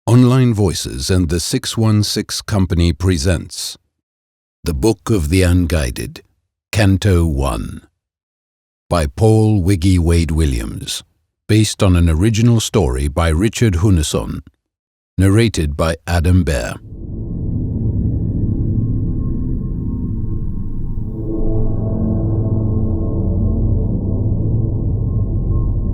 Online Voices and the 616 Company presents The Book of the Unguided, Canto I, by Paul Wiggy Wade Williams, based on an original story by Richard Sjunnesson, narrated by Behr.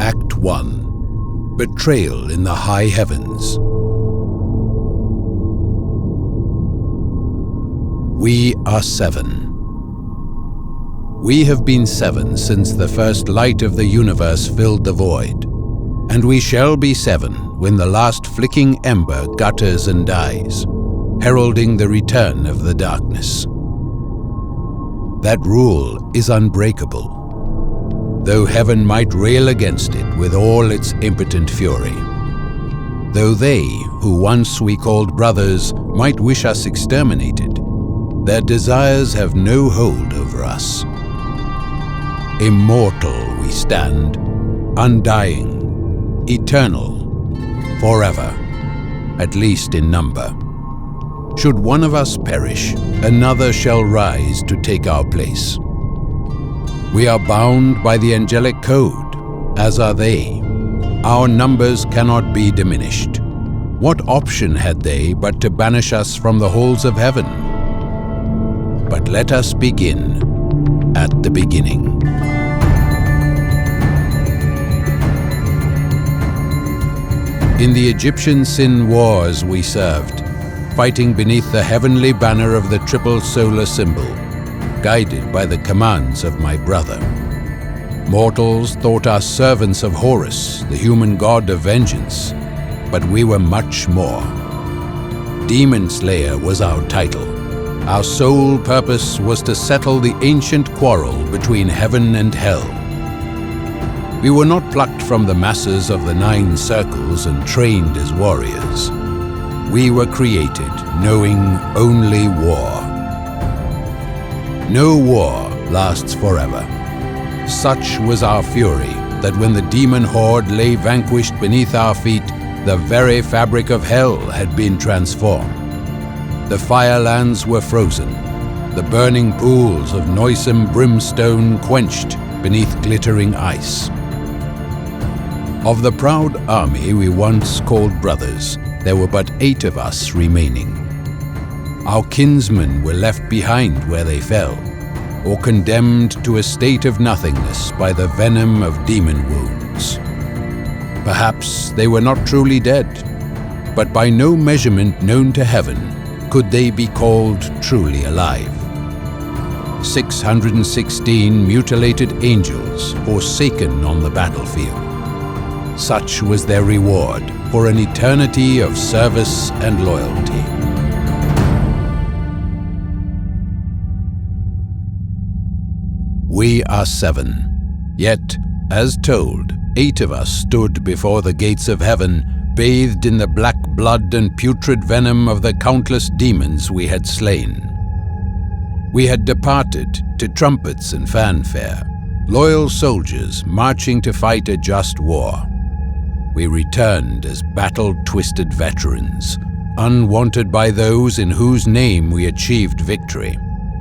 Act I. Betrayal in the High Heavens. We are seven. We have been seven since the first light of the universe filled the void, and we shall be seven when the last flicking ember gutters and dies, heralding the return of the darkness. That rule is unbreakable, though heaven might rail against it with all its impotent fury. Though they, who once we called brothers, might wish us exterminated, their desires have no hold over us. Immortal we stand, undying, eternal, forever, at least in number. Should one of us perish, another shall rise to take our place. We are bound by the angelic code, as are they. Our numbers cannot be diminished. What option had they but to banish us from the halls of heaven? But let us begin at the beginning. In the Egyptian sin wars we served, fighting beneath the heavenly banner of the triple solar symbol, guided by the commands of my brother. Mortals thought us servants of Horus, the human god of vengeance, but we were much more. Demon Slayer was our title. Our sole purpose was to settle the ancient quarrel between heaven and hell. We were not plucked from the masses of the 9 circles and trained as warriors. We were created knowing only war. No war lasts forever. Such was our fury that when the demon horde lay vanquished beneath our feet, the very fabric of hell had been transformed. The firelands were frozen, the burning pools of noisome brimstone quenched beneath glittering ice. Of the proud army we once called brothers, there were but 8 of us remaining. Our kinsmen were left behind where they fell, or condemned to a state of nothingness by the venom of demon wounds. Perhaps they were not truly dead, but by no measurement known to heaven could they be called truly alive. 616 mutilated angels forsaken on the battlefield. Such was their reward for an eternity of service and loyalty. We are 7, yet, as told, 8 of us stood before the gates of heaven, bathed in the black blood and putrid venom of the countless demons we had slain. We had departed to trumpets and fanfare, loyal soldiers marching to fight a just war. We returned as battle-twisted veterans, unwanted by those in whose name we achieved victory.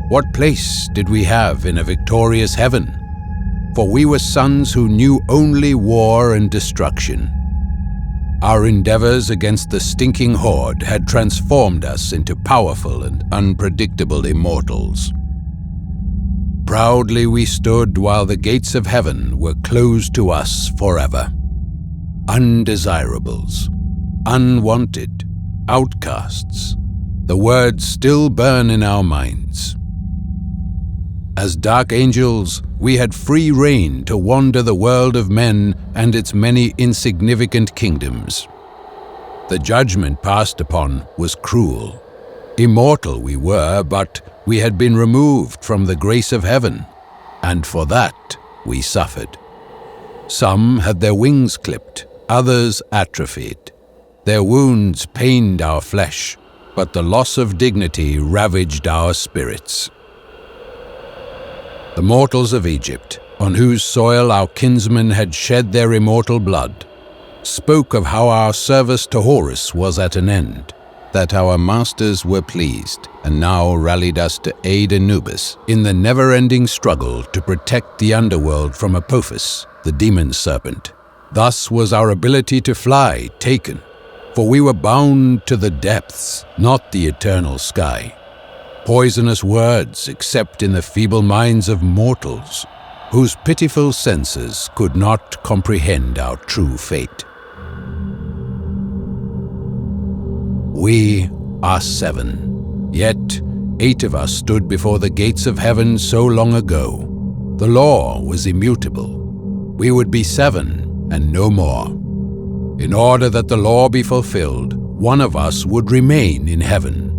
What place did we have in a victorious heaven? For we were sons who knew only war and destruction. Our endeavors against the stinking horde had transformed us into powerful and unpredictable immortals. Proudly we stood while the gates of heaven were closed to us forever. Undesirables, unwanted, outcasts, the words still burn in our minds. As dark angels, we had free rein to wander the world of men and its many insignificant kingdoms. The judgment passed upon was cruel. Immortal we were, but we had been removed from the grace of heaven, and for that we suffered. Some had their wings clipped, others atrophied. Their wounds pained our flesh, but the loss of dignity ravaged our spirits. The mortals of Egypt, on whose soil our kinsmen had shed their immortal blood, spoke of how our service to Horus was at an end, that our masters were pleased and now rallied us to aid Anubis in the never-ending struggle to protect the underworld from Apophis, the demon serpent. Thus was our ability to fly taken, for we were bound to the depths, not the eternal sky. Poisonous words, except in the feeble minds of mortals, whose pitiful senses could not comprehend our true fate. We are 7, yet 8 of us stood before the gates of heaven so long ago. The law was immutable. We would be 7 and no more. In order that the law be fulfilled, one of us would remain in heaven,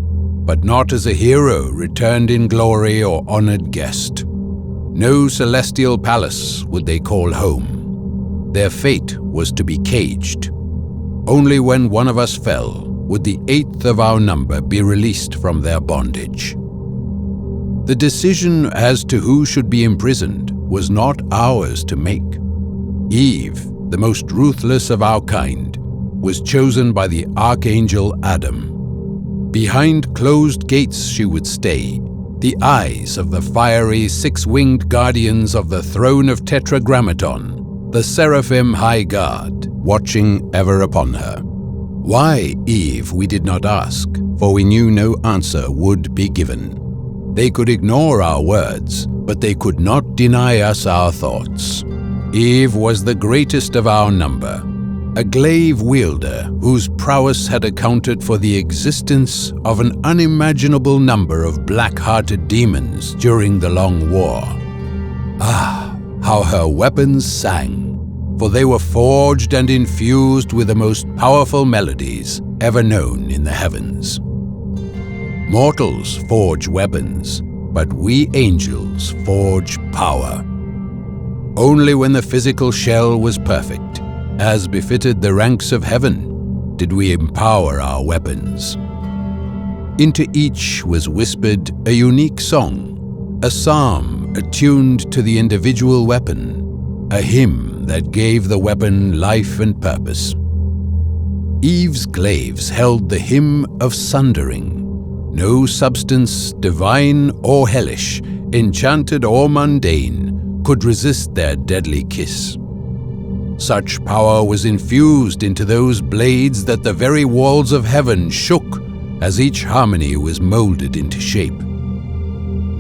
but not as a hero returned in glory or honored guest. No celestial palace would they call home. Their fate was to be caged. Only when one of us fell would the 8th of our number be released from their bondage. The decision as to who should be imprisoned was not ours to make. Eve, the most ruthless of our kind, was chosen by the archangel Adam. Behind closed gates she would stay, the eyes of the fiery 6-winged guardians of the throne of Tetragrammaton, the seraphim high guard, watching ever upon her. Why Eve we did not ask, for we knew no answer would be given. They could ignore our words, but they could not deny us our thoughts. Eve was the greatest of our number, a glaive wielder whose prowess had accounted for the existence of an unimaginable number of black-hearted demons during the Long War. Ah, how her weapons sang, for they were forged and infused with the most powerful melodies ever known in the heavens. Mortals forge weapons, but we angels forge power. Only when the physical shell was perfect, as befitted the ranks of heaven, did we empower our weapons. Into each was whispered a unique song, a psalm attuned to the individual weapon, a hymn that gave the weapon life and purpose. Eve's glaives held the hymn of sundering. No substance, divine or hellish, enchanted or mundane, could resist their deadly kiss. Such power was infused into those blades that the very walls of heaven shook as each harmony was molded into shape.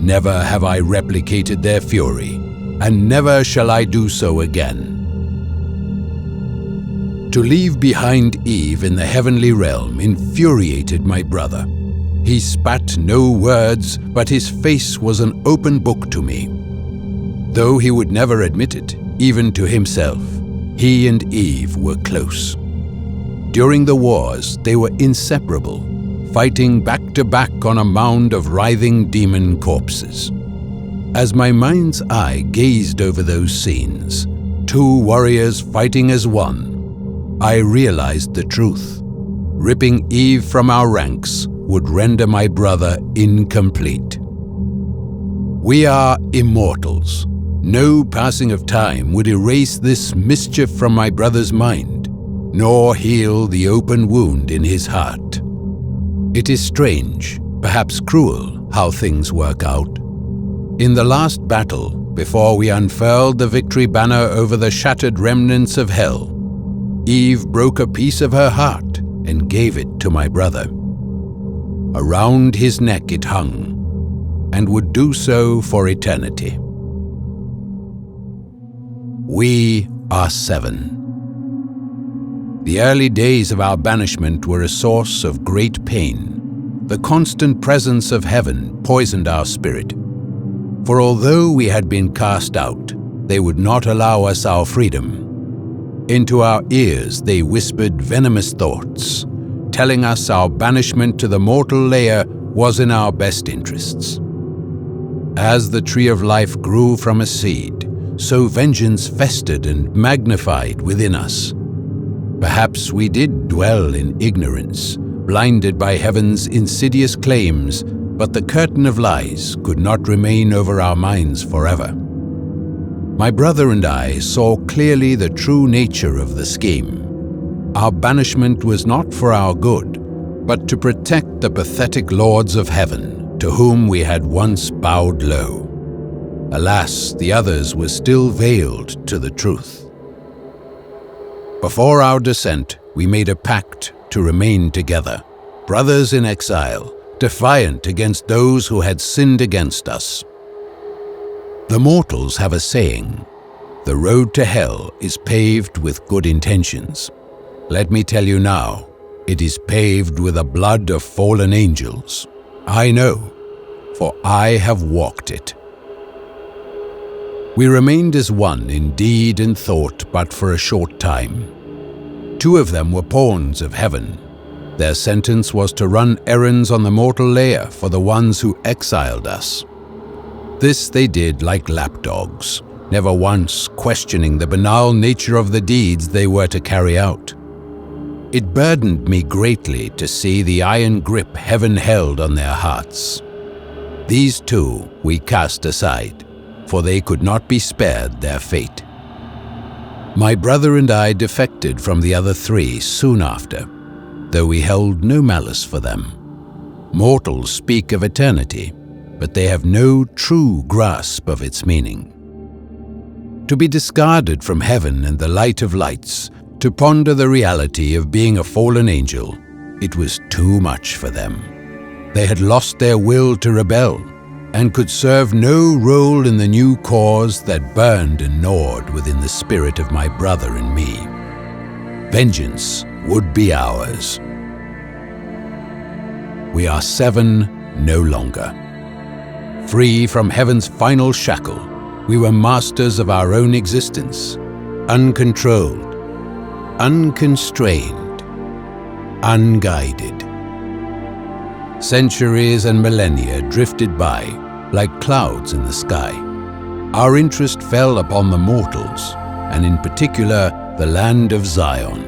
Never have I replicated their fury, and never shall I do so again. To leave behind Eve in the heavenly realm infuriated my brother. He spat no words, but his face was an open book to me. Though he would never admit it, even to himself, he and Eve were close. During the wars, they were inseparable, fighting back to back on a mound of writhing demon corpses. As my mind's eye gazed over those scenes, 2 warriors fighting as one, I realized the truth. Ripping Eve from our ranks would render my brother incomplete. We are immortals. No passing of time would erase this mischief from my brother's mind, nor heal the open wound in his heart. It is strange, perhaps cruel, how things work out. In the last battle, before we unfurled the victory banner over the shattered remnants of hell, Eve broke a piece of her heart and gave it to my brother. Around his neck it hung, and would do so for eternity. We are 7. The early days of our banishment were a source of great pain. The constant presence of heaven poisoned our spirit. For although we had been cast out, they would not allow us our freedom. Into our ears they whispered venomous thoughts, telling us our banishment to the mortal layer was in our best interests. As the tree of life grew from a seed, so vengeance festered and magnified within us. Perhaps we did dwell in ignorance, blinded by heaven's insidious claims, but the curtain of lies could not remain over our minds forever. My brother and I saw clearly the true nature of the scheme. Our banishment was not for our good, but to protect the pathetic lords of heaven, to whom we had once bowed low. Alas, the others were still veiled to the truth. Before our descent, we made a pact to remain together, brothers in exile, defiant against those who had sinned against us. The mortals have a saying, "The road to hell is paved with good intentions." Let me tell you now, it is paved with the blood of fallen angels. I know, for I have walked it. We remained as one in deed and thought but for a short time. 2 of them were pawns of heaven. Their sentence was to run errands on the mortal layer for the ones who exiled us. This they did like lapdogs, never once questioning the banal nature of the deeds they were to carry out. It burdened me greatly to see the iron grip heaven held on their hearts. These 2 we cast aside, for they could not be spared their fate. My brother and I defected from the other 3 soon after, though we held no malice for them. Mortals speak of eternity, but they have no true grasp of its meaning. To be discarded from heaven and the light of lights, to ponder the reality of being a fallen angel, it was too much for them. They had lost their will to rebel, and could serve no role in the new cause that burned and gnawed within the spirit of my brother and me. Vengeance would be ours. We are 7 no longer. Free from heaven's final shackle, we were masters of our own existence, uncontrolled, unconstrained, unguided. Centuries and millennia drifted by like clouds in the sky. Our interest fell upon the mortals, and in particular the land of Zion.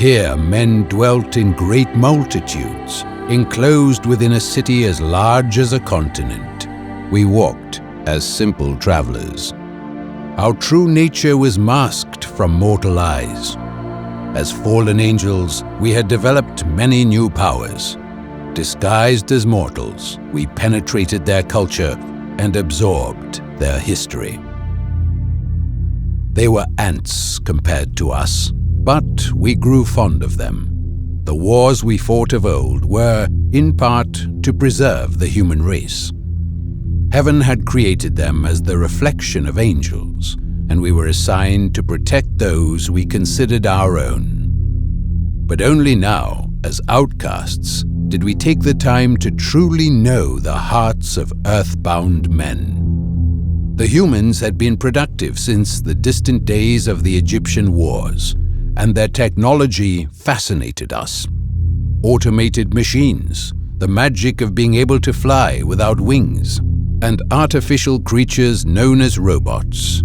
Here men dwelt in great multitudes, enclosed within a city as large as a continent. We walked as simple travelers. Our true nature was masked from mortal eyes. As fallen angels, we had developed many new powers. Disguised as mortals, we penetrated their culture and absorbed their history. They were ants compared to us, but we grew fond of them. The wars we fought of old were, in part, to preserve the human race. Heaven had created them as the reflection of angels, and we were assigned to protect those we considered our own. But only now, as outcasts, did we take the time to truly know the hearts of earthbound men. The humans had been productive since the distant days of the Egyptian wars, and their technology fascinated us. Automated machines, the magic of being able to fly without wings, and artificial creatures known as robots.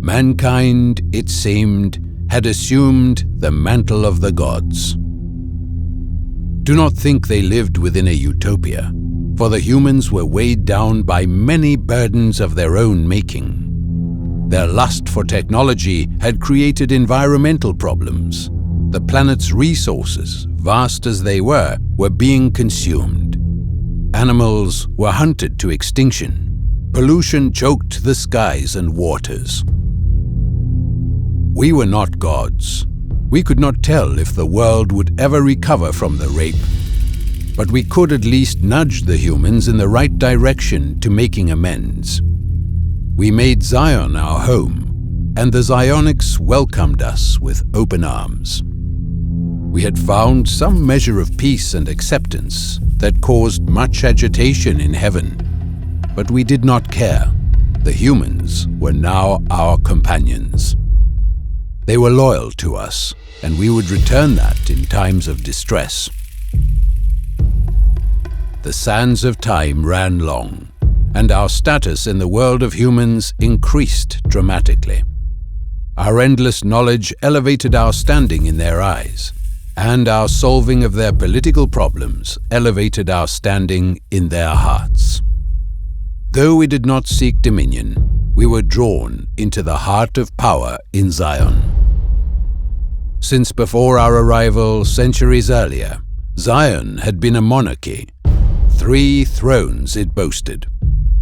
Mankind, it seemed, had assumed the mantle of the gods. Do not think they lived within a utopia, for the humans were weighed down by many burdens of their own making. Their lust for technology had created environmental problems. The planet's resources, vast as they were being consumed. Animals were hunted to extinction. Pollution choked the skies and waters. We were not gods. We could not tell if the world would ever recover from the rape, but we could at least nudge the humans in the right direction to making amends. We made Zion our home, and the Zionics welcomed us with open arms. We had found some measure of peace and acceptance that caused much agitation in heaven, but we did not care. The humans were now our companions. They were loyal to us, and we would return that in times of distress. The sands of time ran long, and our status in the world of humans increased dramatically. Our endless knowledge elevated our standing in their eyes, and our solving of their political problems elevated our standing in their hearts. Though we did not seek dominion, we were drawn into the heart of power in Zion. Since before our arrival centuries earlier, Zion had been a monarchy. 3 thrones it boasted,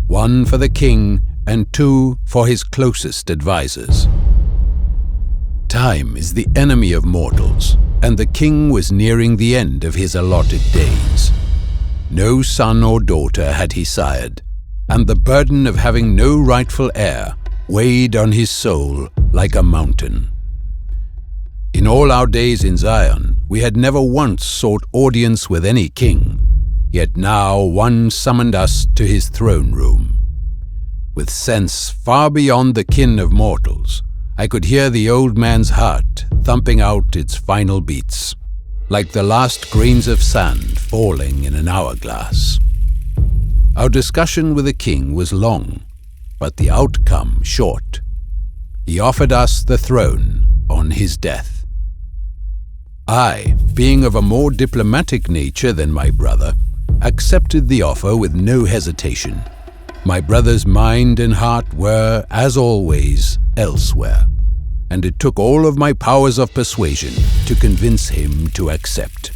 1 for the king and 2 for his closest advisors. Time is the enemy of mortals, and the king was nearing the end of his allotted days. No son or daughter had he sired, and the burden of having no rightful heir weighed on his soul like a mountain. In all our days in Zion, we had never once sought audience with any king, yet now one summoned us to his throne room. With sense far beyond the kin of mortals, I could hear the old man's heart thumping out its final beats, like the last grains of sand falling in an hourglass. Our discussion with the king was long, but the outcome short. He offered us the throne on his death. I, being of a more diplomatic nature than my brother, accepted the offer with no hesitation. My brother's mind and heart were, as always, elsewhere, and it took all of my powers of persuasion to convince him to accept.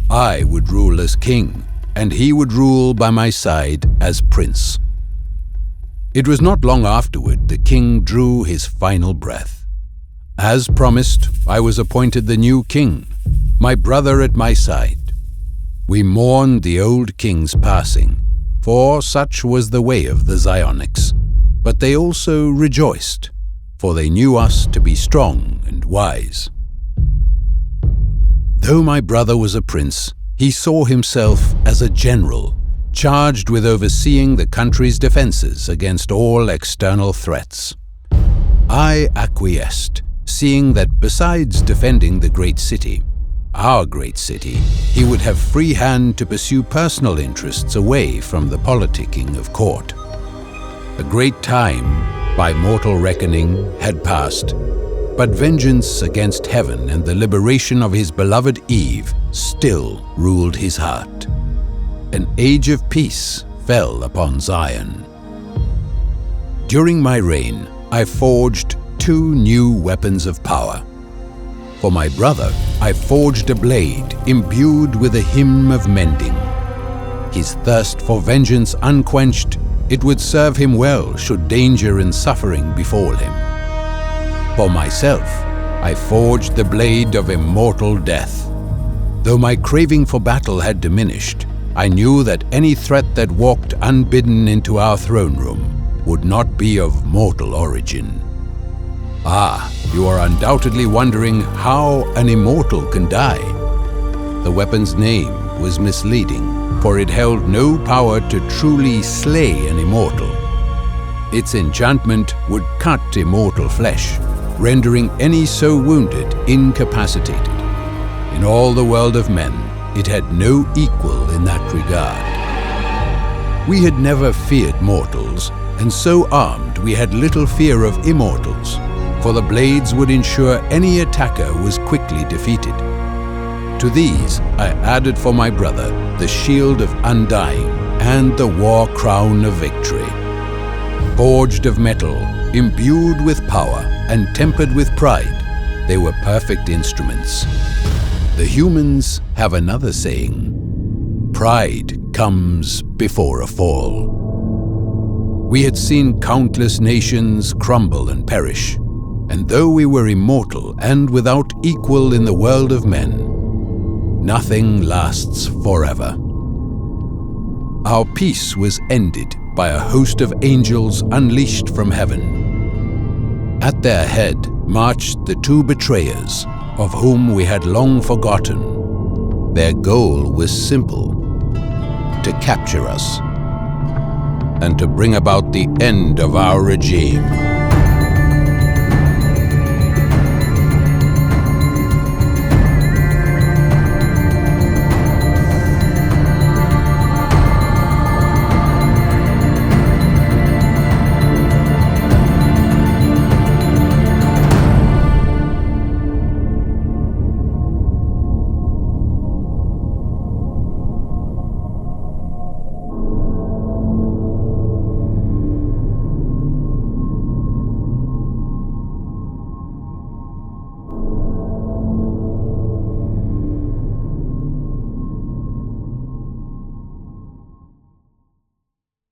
I would rule as king, and he would rule by my side as prince. It was not long afterward the king drew his final breath. As promised, I was appointed the new king, my brother at my side. We mourned the old king's passing, for such was the way of the Zionics, but they also rejoiced, for they knew us to be strong and wise. Though my brother was a prince, he saw himself as a general, charged with overseeing the country's defenses against all external threats. I acquiesced, seeing that besides defending the great city, our great city, he would have free hand to pursue personal interests away from the politicking of court. A great time, by mortal reckoning, had passed, but vengeance against heaven and the liberation of his beloved Eve still ruled his heart. An age of peace fell upon Zion. During my reign, I forged 2 new weapons of power. For my brother, I forged a blade imbued with a hymn of mending. His thirst for vengeance unquenched, it would serve him well should danger and suffering befall him. For myself, I forged the blade of immortal death. Though my craving for battle had diminished, I knew that any threat that walked unbidden into our throne room would not be of mortal origin. Ah, you are undoubtedly wondering how an immortal can die. The weapon's name was misleading, for it held no power to truly slay an immortal. Its enchantment would cut immortal flesh, rendering any so wounded incapacitated. In all the world of men, it had no equal in that regard. We had never feared mortals, and so armed we had little fear of immortals, for the blades would ensure any attacker was quickly defeated. To these I added for my brother the shield of undying and the war crown of victory. Forged of metal, imbued with power, and tempered with pride, they were perfect instruments. The humans have another saying: pride comes before a fall. We had seen countless nations crumble and perish, and though we were immortal and without equal in the world of men, nothing lasts forever. Our peace was ended by a host of angels unleashed from heaven. At their head marched the 2 betrayers, of whom we had long forgotten. Their goal was simple: to capture us and to bring about the end of our regime.